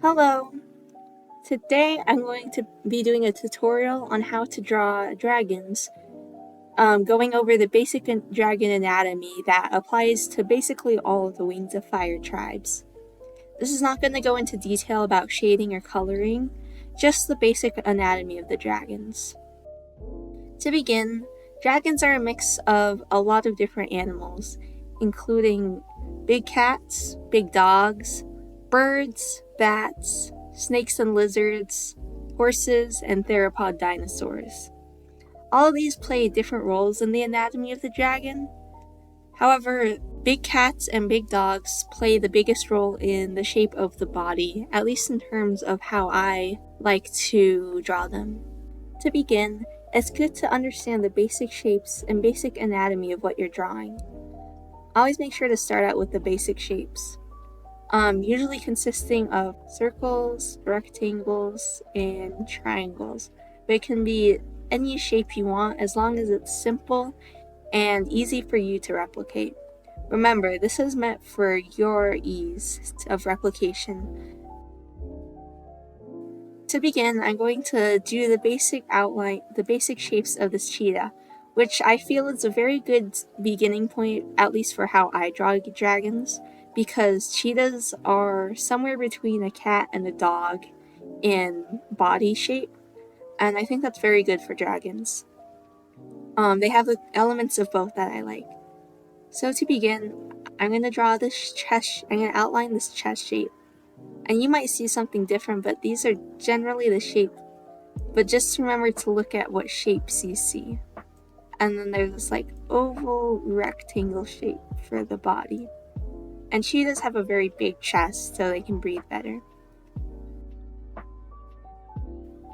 Hello! Today I'm going to be doing a tutorial on how to draw dragons, going over the basic dragon anatomy that applies to basically all of the Wings of Fire tribes. This is not going to go into detail about shading or coloring, just the basic anatomy of the dragons. To begin, dragons are a mix of a lot of different animals, including big cats, big dogs, birds, bats, snakes and lizards, horses, and theropod dinosaurs. All of these play different roles in the anatomy of the dragon. However, big cats and big dogs play the biggest role in the shape of the body, at least in terms of how I like to draw them. To begin, it's good to understand the basic shapes and basic anatomy of what you're drawing. Always make sure to start out with the basic shapes. Usually consisting of circles, rectangles, and triangles. But it can be any shape you want as long as it's simple and easy for you to replicate. Remember, this is meant for your ease of replication. To begin, I'm going to do the basic outline, the basic shapes of this cheetah, which I feel is a very good beginning point, at least for how I draw dragons, because cheetahs are somewhere between a cat and a dog in body shape, and I think that's very good for dragons. They have the elements of both that I like. So to begin, I'm going to draw this chest, I'm going to outline this chest shape. And you might see something different, but these are generally the shape. But just remember to look at what shapes you see. And then there's this like oval rectangle shape for the body. And cheetahs have a very big chest, so they can breathe better.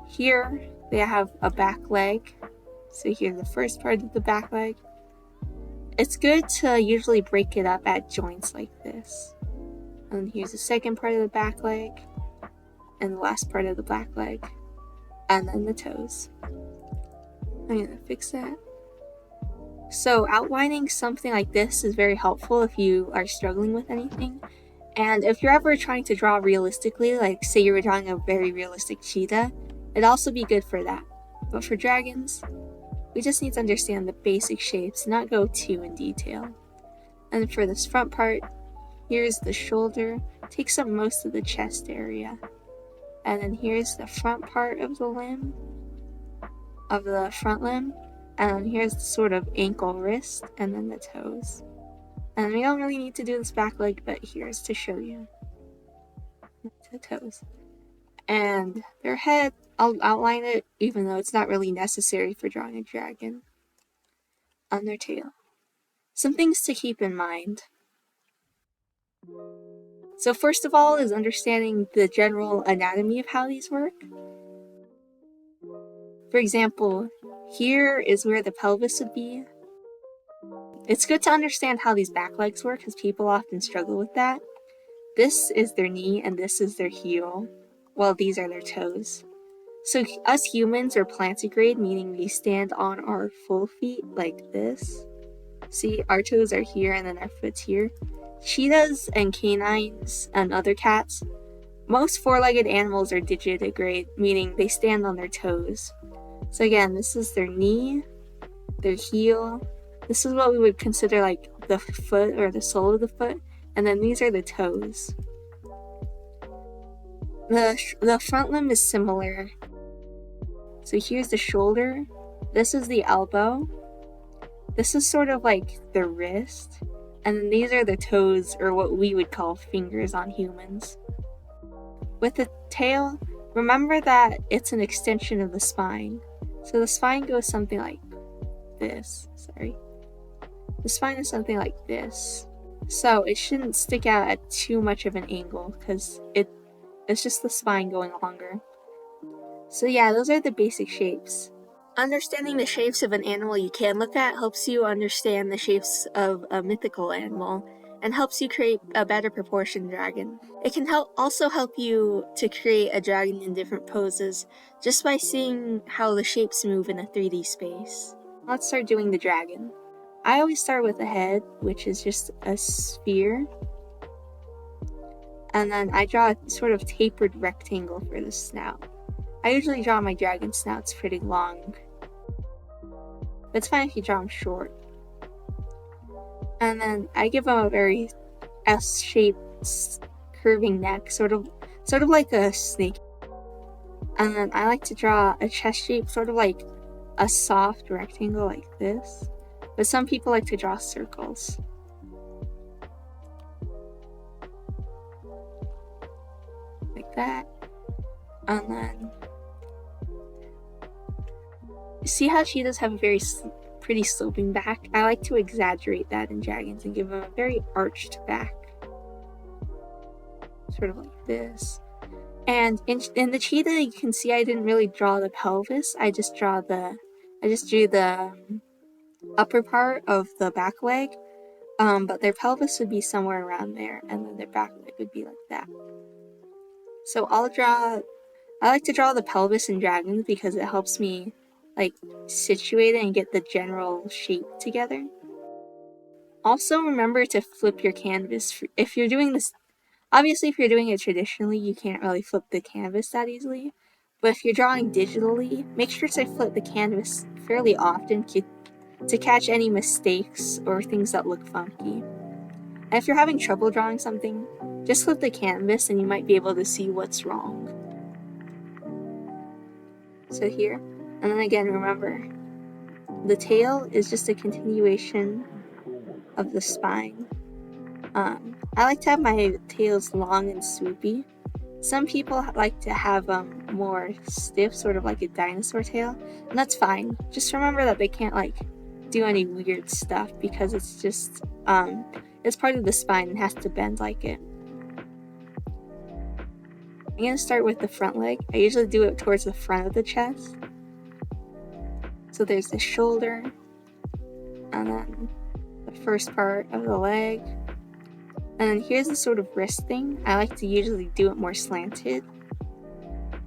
Here they have a back leg. So here's the first part of the back leg. It's good to usually break it up at joints like this. And here's the second part of the back leg, and the last part of the back leg, and then the toes. I'm going to fix that. So outlining something like this is very helpful if you are struggling with anything. And if you're ever trying to draw realistically, like say you were drawing a very realistic cheetah, it'd also be good for that. But for dragons, we just need to understand the basic shapes, not go too in detail. And for this front part, here's the shoulder, takes up most of the chest area. And then here's the front part of the limb, of the front limb. And then here's the sort of ankle wrist, and then the toes. And we don't really need to do this back leg, but here's to show you. The toes. And their head, I'll outline it even though it's not really necessary for drawing a dragon. On their tail. Some things to keep in mind. So first of all is understanding the general anatomy of how these work. For example, here is where the pelvis would be. It's good to understand how these back legs work because people often struggle with that. This is their knee and this is their heel, while these are their toes. So us humans are plantigrade, meaning we stand on our full feet like this. See, our toes are here and then our foot's here. Cheetahs and canines and other cats, most four-legged animals are digitigrade, meaning they stand on their toes. So again, this is their knee, their heel. This is what we would consider like the foot or the sole of the foot. And then these are the toes. The front limb is similar. So here's the shoulder. This is the elbow. This is sort of like the wrist. And then these are the toes, or what we would call fingers on humans. With the tail, remember that it's an extension of the spine. So the spine goes something like this. The spine is something like this. So it shouldn't stick out at too much of an angle because it's just the spine going longer. So yeah, those are the basic shapes. Understanding the shapes of an animal you can look at helps you understand the shapes of a mythical animal and helps you create a better proportioned dragon. It can also help you to create a dragon in different poses just by seeing how the shapes move in a 3D space. Let's start doing the dragon. I always start with the head, which is just a sphere. And then I draw a sort of tapered rectangle for the snout. I usually draw my dragon snouts pretty long. It's fine if you draw them short. And then I give them a very S-shaped curving neck, sort of like a snake. And then I like to draw a chest shape, sort of like a soft rectangle like this. But some people like to draw circles. Like that. And then see how cheetahs have a very pretty sloping back? I like to exaggerate that in dragons and give them a very arched back. Sort of like this. And in the cheetah, you can see I didn't really draw the pelvis. I just drew the upper part of the back leg. But their pelvis would be somewhere around there, and then their back leg would be like that. So I like to draw the pelvis in dragons because it helps me like situate it and get the general shape together. Also remember to flip your canvas. If you're doing this, obviously if you're doing it traditionally, you can't really flip the canvas that easily. But if you're drawing digitally, make sure to flip the canvas fairly often to catch any mistakes or things that look funky. And if you're having trouble drawing something, just flip the canvas and you might be able to see what's wrong. So here, and then again, remember, the tail is just a continuation of the spine. I like to have my tails long and swoopy. Some people like to have them more stiff, sort of like a dinosaur tail, and that's fine. Just remember that they can't like do any weird stuff because it's just it's part of the spine and has to bend like it. I'm going to start with the front leg. I usually do it towards the front of the chest. So there's the shoulder, and then the first part of the leg. And then here's the sort of wrist thing. I like to usually do it more slanted.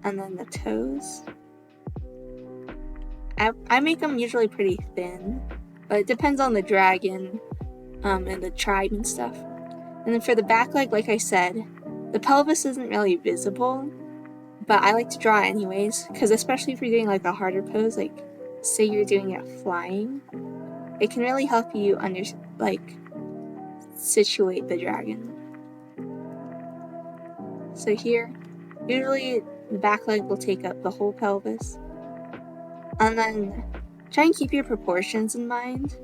And then the toes. I make them usually pretty thin, but it depends on the dragon and the tribe and stuff. And then for the back leg, like I said, the pelvis isn't really visible, but I like to draw anyways, because especially if you're doing like a harder pose, like say you're doing it flying, it can really help you situate the dragon. So here, usually the back leg will take up the whole pelvis. And then try and keep your proportions in mind.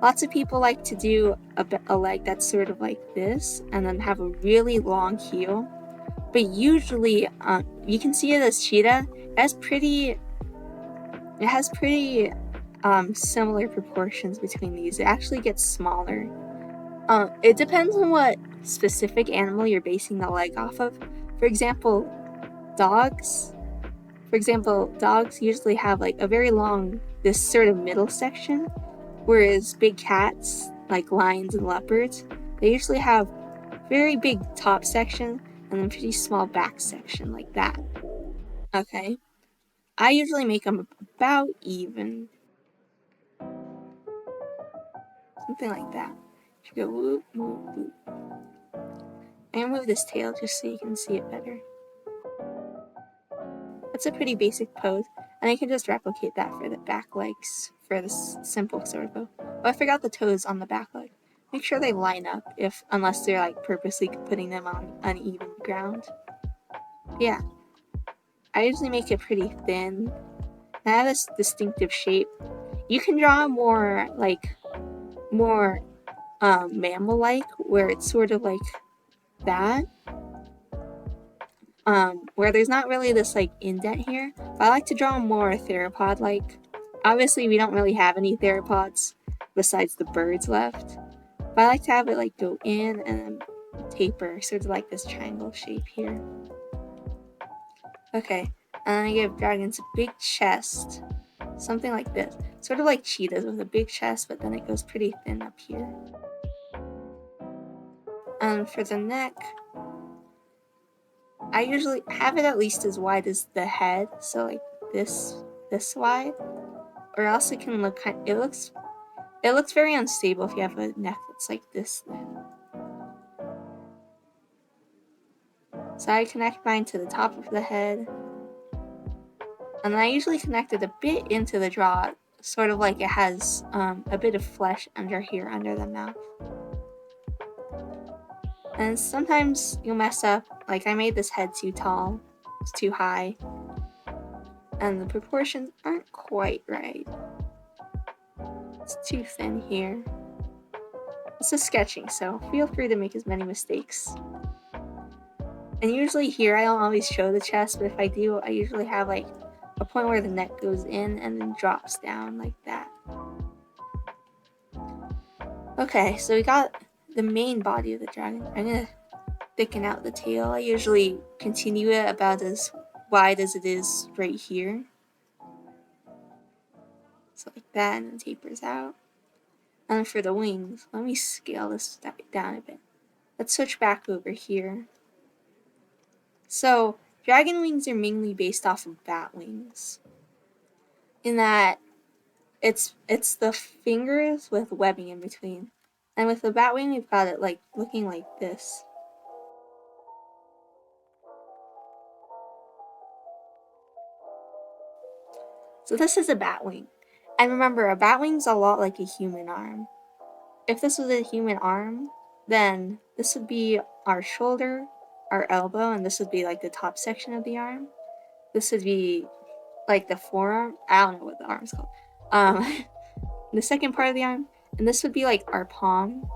Lots of people like to do a leg that's sort of like this and then have a really long heel. But usually, you can see it as cheetah. It has pretty similar proportions between these. It actually gets smaller. It depends on what specific animal you're basing the leg off of. For example, dogs usually have like a very long, this sort of middle section, whereas big cats, like lions and leopards, they usually have very big top section and then pretty small back section like that. Okay, I usually make them about even. Something like that. You go whoop, whoop, whoop. I'm gonna move this tail just so you can see it better. That's a pretty basic pose, and I can just replicate that for the back legs for this simple sort of pose. Oh, I forgot the toes on the back leg. Make sure they line up unless they're like purposely putting them on uneven ground. Yeah, I usually make it pretty thin. I have this distinctive shape. You can draw more mammal-like, where it's sort of like that. Where there's not really this like indent here, but I like to draw more theropod-like. Obviously, we don't really have any theropods besides the birds left, but I like to have it like go in and then taper, sort of like this triangle shape here. Okay, and I give dragons a big chest, something like this, sort of like cheetahs with a big chest, but then it goes pretty thin up here. And for the neck, I usually have it at least as wide as the head, so like this wide, or else it can look it looks very unstable if you have a neck that's like this. So I connect mine to the top of the head. And I usually connect it a bit into the jaw, sort of like it has a bit of flesh under here, under the mouth. And sometimes you'll mess up, like I made this head too tall, it's too high, and the proportions aren't quite right. It's too thin here. This is sketching, so feel free to make as many mistakes. And usually here I don't always show the chest, but if I do, I usually have like a point where the neck goes in and then drops down like that. Okay, so we got the main body of the dragon. I'm gonna thicken out the tail. I usually continue it about as wide as it is right here. So like that, and it tapers out. And for the wings, let me scale this down a bit. Let's switch back over here. So dragon wings are mainly based off of bat wings, in that it's the fingers with webbing in between. And with the bat wing, we've got it like looking like this. So this is a bat wing. And remember, a bat wing's a lot like a human arm. If this was a human arm, then this would be our shoulder, our elbow, and this would be like the top section of the arm. This would be like the forearm. I don't know what the arm's called. The second part of the arm. And this would be like our palm.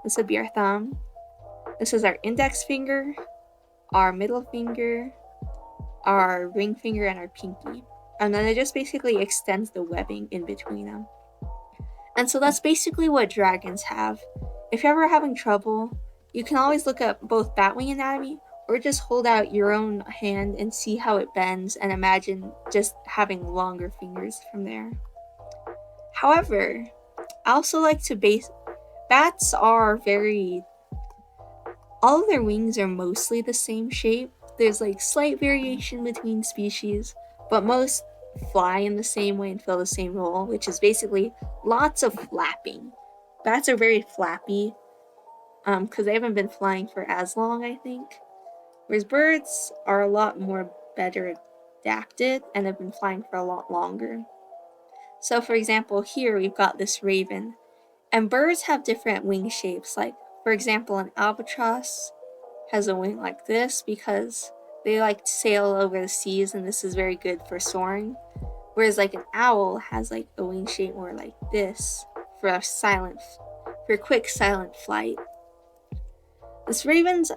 This would be our thumb. This is our index finger, our middle finger, our ring finger, and our pinky. And then it just basically extends the webbing in between them. And so that's basically what dragons have. If you're ever having trouble, you can always look up both batwing anatomy or just hold out your own hand and see how it bends and imagine just having longer fingers from there. However, I also like to bats are all of their wings are mostly the same shape. There's like slight variation between species, but most fly in the same way and fill the same role, which is basically lots of flapping. Bats are very flappy because they haven't been flying for as long, I think. Whereas birds are a lot more better adapted and have been flying for a lot longer. So for example, here we've got this raven. And birds have different wing shapes. Like, for example, an albatross has a wing like this because they like to sail over the seas, and this is very good for soaring. Whereas like an owl has like a wing shape more like this for quick silent flight. This raven's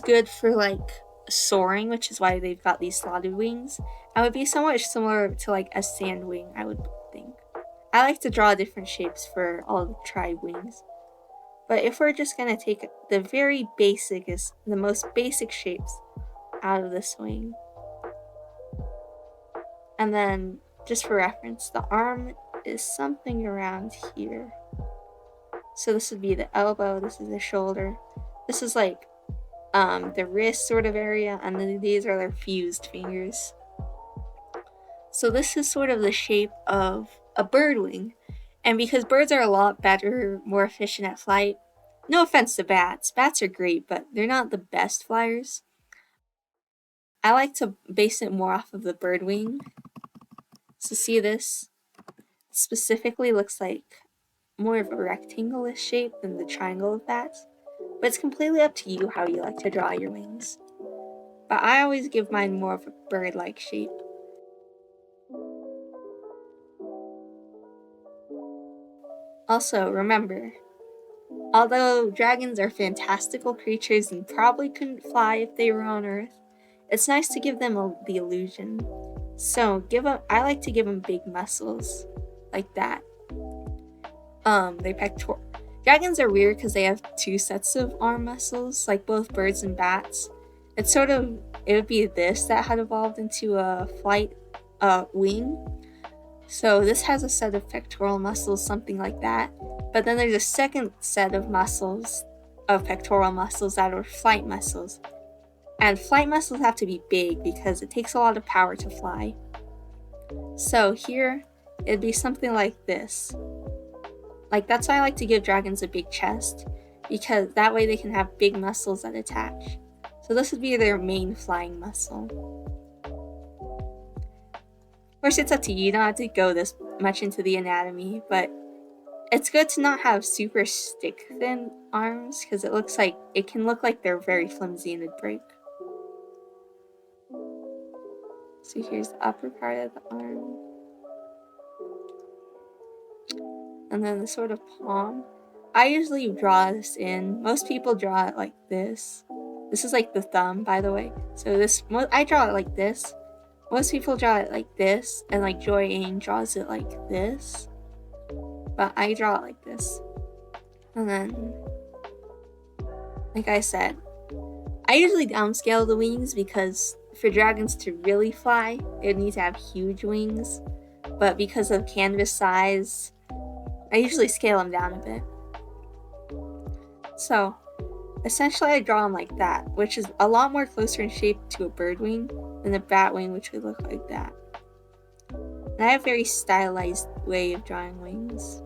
good for like soaring, which is why they've got these slotted wings. And would be somewhat similar to like a sand wing, I would think. I like to draw different shapes for all the tribe wings. But if we're just going to take the most basic shapes out of this wing. And then, just for reference, the arm is something around here. So this would be the elbow, this is the shoulder. This is like the wrist sort of area, and then these are their fused fingers. So this is sort of the shape of a bird wing. And because birds are a lot better, more efficient at flight, no offense to bats, bats are great, but they're not the best flyers. I like to base it more off of the bird wing. So see this? Specifically looks like more of a rectangle-ish shape than the triangle of bats. But it's completely up to you how you like to draw your wings. But I always give mine more of a bird-like shape. Also, remember, although dragons are fantastical creatures and probably couldn't fly if they were on Earth, it's nice to give them the illusion. So I like to give them big muscles, like that. Dragons are weird because they have two sets of arm muscles, like both birds and bats. It would be this that had evolved into a flight wing. So this has a set of pectoral muscles, something like that. But then there's a second set of pectoral muscles that are flight muscles. And flight muscles have to be big because it takes a lot of power to fly. So here, it'd be something like this. Like, that's why I like to give dragons a big chest. because that way they can have big muscles that attach. So this would be their main flying muscle. Of course, it's up to you. You don't have to go this much into the anatomy, but it's good to not have super stick thin arms because it can look like they're very flimsy and it'd break. So here's the upper part of the arm. And then the sort of palm. I usually draw this in. Most people draw it like this. This is like the thumb, by the way. So I draw it like this. Most people draw it like this, and like Joy Ain draws it like this. But I draw it like this. And then, like I said, I usually downscale the wings because for dragons to really fly, they would need to have huge wings. But because of canvas size, I usually scale them down a bit. So, essentially I draw them like that, which is a lot more closer in shape to a bird wing than a bat wing, which would look like that. And I have a very stylized way of drawing wings.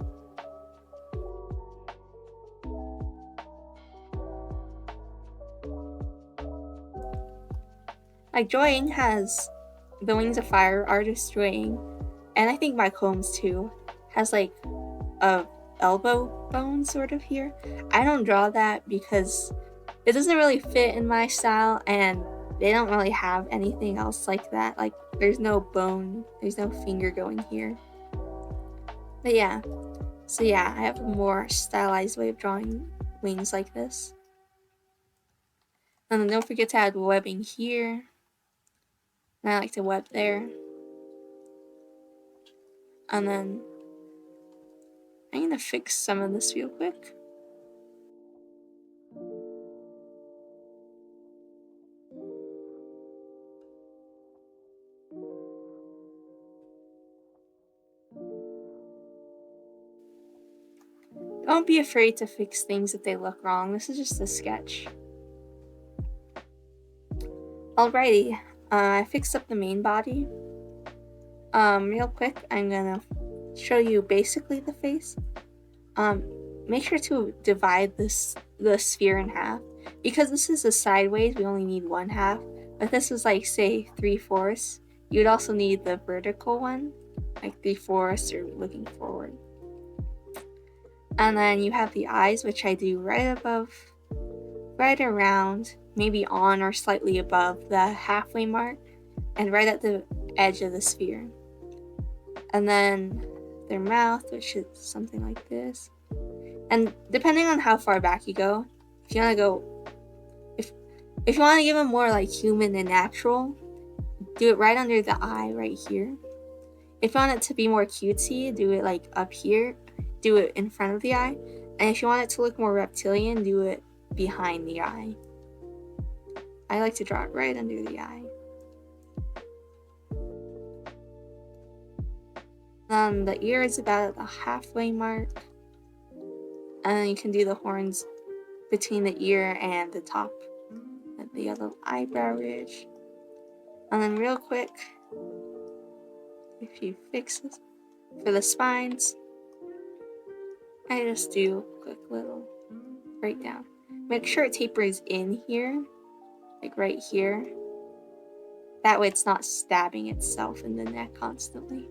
Like Joy Ain has the Wings of Fire, artist Joy Ain, and I think Mike Holmes too, has like a elbow bone sort of here. I don't draw that because it doesn't really fit in my style, and they don't really have anything else like that. Like there's no bone, there's no finger going here. But yeah, so yeah, I have a more stylized way of drawing wings like this. And then don't forget to add webbing here. And I like to web there. And then I'm gonna fix some of this real quick. Don't be afraid to fix things if they look wrong. This is just a sketch. Alrighty, I fixed up the main body. Real quick, I'm gonna show you basically the face. Make sure to divide the sphere in half. Because this is a sideways, we only need one half. But this was like, say, 3/4. You'd also need the vertical one, like 3/4 or looking forward. And then you have the eyes, which I do right above, right around, maybe on or slightly above the halfway mark, and right at the edge of the sphere. And then their mouth, which is something like this. And depending on how far back you go, if you want to go, if you want to give them more like human and natural, do it right under the eye right here. If you want it to be more cutesy, do it like up here, do it in front of the eye. And if you want it to look more reptilian, do it behind the eye. I like to draw it right under the eye. The ear is about at the halfway mark. And then you can do the horns between the ear and the top of the other eyebrow ridge. And then real quick, if you fix this for the spines, I just do a quick little breakdown. Make sure it tapers in here, like right here. That way it's not stabbing itself in the neck constantly.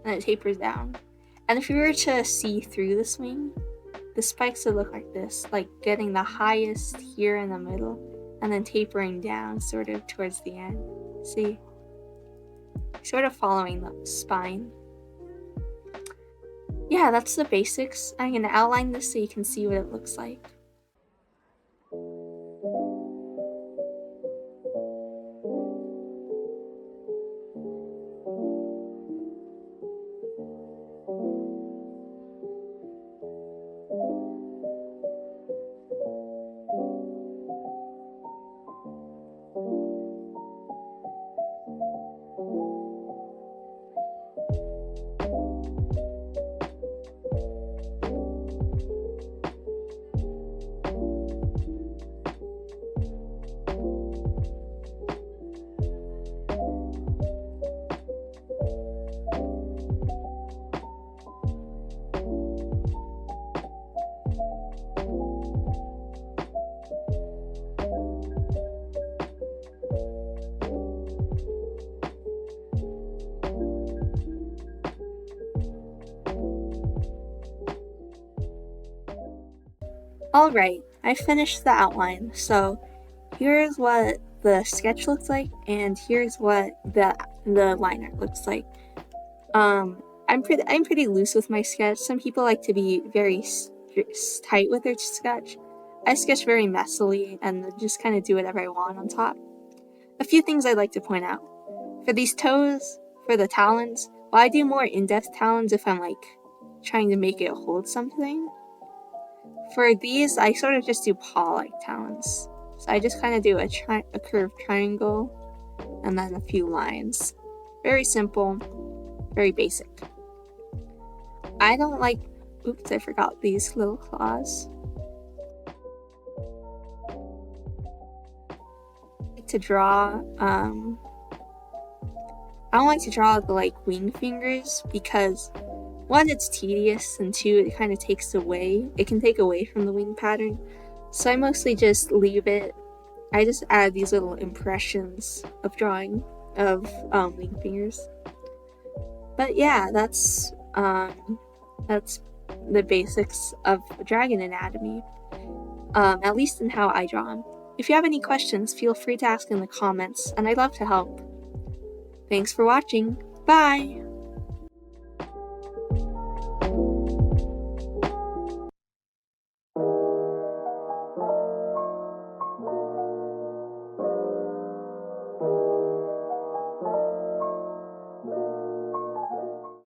And it tapers down. And if you were to see through this wing, the spikes would look like this, like getting the highest here in the middle, and then tapering down sort of towards the end. See? Sort of following the spine. Yeah, that's the basics. I'm going to outline this so you can see what it looks like. Alright, I finished the outline, so here's what the sketch looks like, and here's what the line art looks like. I'm pretty loose with my sketch. Some people like to be very tight with their sketch. I sketch very messily and just kind of do whatever I want on top. A few things I'd like to point out. For these toes, for the talons, well, I do more in-depth talons if I'm like trying to make it hold something. For these, I sort of just do paw-like talons. So I just kind of do a curved triangle and then a few lines. Very simple, very basic. I don't like, oops, I forgot these little claws. I like to draw, I don't like to draw the like wing fingers because one, it's tedious, and two, it kind of takes away, it can take away from the wing pattern. So I mostly just leave it, I just add these little impressions of drawing of wing fingers. But yeah, that's the basics of dragon anatomy, at least in how I draw them. If you have any questions, feel free to ask in the comments, and I'd love to help. Thanks for watching. Bye!